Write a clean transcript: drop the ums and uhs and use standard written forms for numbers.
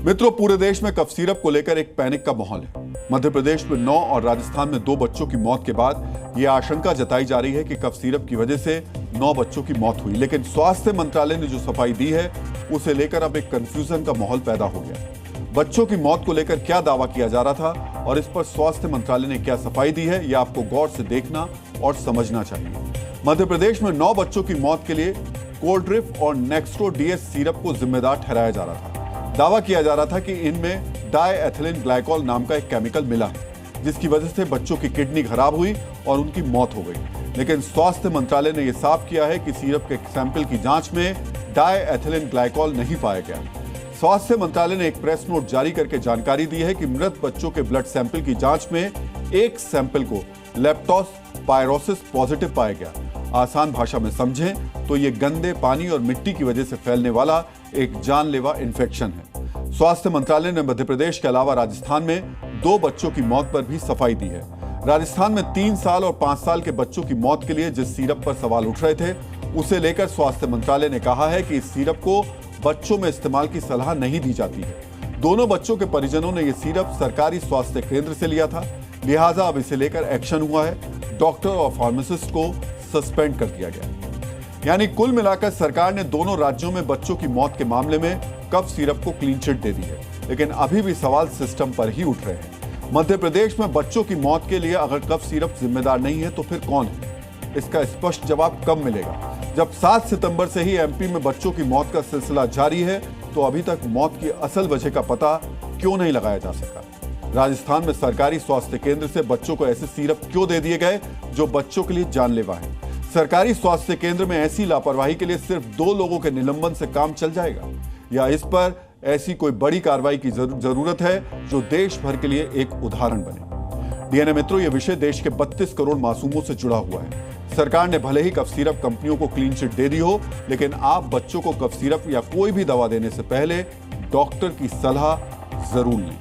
मित्रों, पूरे देश में कफ सिरप को लेकर एक पैनिक का माहौल है। मध्य प्रदेश में 9 और राजस्थान में 2 बच्चों की मौत के बाद यह आशंका जताई जा रही है कि कफ सिरप की वजह से 9 बच्चों की मौत हुई। लेकिन स्वास्थ्य मंत्रालय ने जो सफाई दी है उसे लेकर अब एक कंफ्यूजन का माहौल पैदा हो गया। बच्चों की मौत को लेकर क्या दावा किया जा रहा था और इस पर स्वास्थ्य मंत्रालय ने क्या सफाई दी है, यह आपको गौर से देखना और समझना चाहिए। मध्य प्रदेश में 9 बच्चों की मौत के लिए कोल्ड्रिफ और नेक्स्ट्रो डीएस सिरप को जिम्मेदार ठहराया जा रहा था। दावा किया जा रहा था कि इनमें डायएथिलीन ग्लाइकॉल नाम का एक केमिकल मिला है, जिसकी वजह से बच्चों की किडनी खराब हुई और उनकी मौत हो गई। लेकिन स्वास्थ्य मंत्रालय ने यह साफ किया है कि सिरप के सैंपल की जांच में डायएथिलीन ग्लाइकॉल नहीं पाया गया। स्वास्थ्य मंत्रालय ने एक प्रेस नोट जारी करके जानकारी दी है कि मृत बच्चों के ब्लड सैंपल की जांच में एक सैंपल को लेप्टोस्पायरोसिस पॉजिटिव पाया गया। आसान भाषा में समझें तो यह गंदे पानी और मिट्टी की वजह से फैलने वाला एक जानलेवा इन्फेक्शन है। स्वास्थ्य मंत्रालय ने मध्य प्रदेश के अलावा राजस्थान में 2 बच्चों की मौत पर भी सफाई दी है। राजस्थान में 3 साल और 5 साल के बच्चों की मौत के लिए जिस सिरप पर सवाल उठ रहे थे, उसे लेकर स्वास्थ्य मंत्रालय ने कहा है कि इस सिरप को बच्चों में इस्तेमाल की सलाह नहीं दी जाती है। दोनों बच्चों के परिजनों ने यह सिरप सरकारी स्वास्थ्य केंद्र से लिया था, लिहाजा अब इसे लेकर एक्शन हुआ है। डॉक्टर और फार्मासिस्ट को सस्पेंड कर दिया गया। यानी कुल मिलाकर सरकार ने दोनों राज्यों में बच्चों की मौत के मामले में कफ सिरप को क्लीन चिट दे दी है। लेकिन अभी भी सवाल सिस्टम पर ही उठ रहे हैं। मध्य प्रदेश में बच्चों की मौत के लिए अगर कफ सिरप जिम्मेदार नहीं है तो फिर कौन है? इसका स्पष्ट जवाब कब मिलेगा? जब 7 सितंबर से ही एमपी में बच्चों की मौत का सिलसिला जारी है, तो अभी तक मौत की असल वजह का पता क्यों नहीं लगाया जा सका? राजस्थान में सरकारी स्वास्थ्य केंद्र से बच्चों को ऐसे सिरप क्यों दे दिए गए जो बच्चों के लिए जानलेवा है? सरकारी स्वास्थ्य केंद्र में ऐसी लापरवाही के लिए सिर्फ 2 लोगों के निलंबन से काम चल जाएगा, या इस पर ऐसी कोई बड़ी कार्रवाई की जरूरत है जो देश भर के लिए एक उदाहरण बने? डीएनए मित्रों, यह विषय देश के 32 करोड़ मासूमों से जुड़ा हुआ है। सरकार ने भले ही कफ सिरप कंपनियों को क्लीन चिट दे दी हो, लेकिन आप बच्चों को कफ सिरप या कोई भी दवा देने से पहले डॉक्टर की सलाह जरूर लें।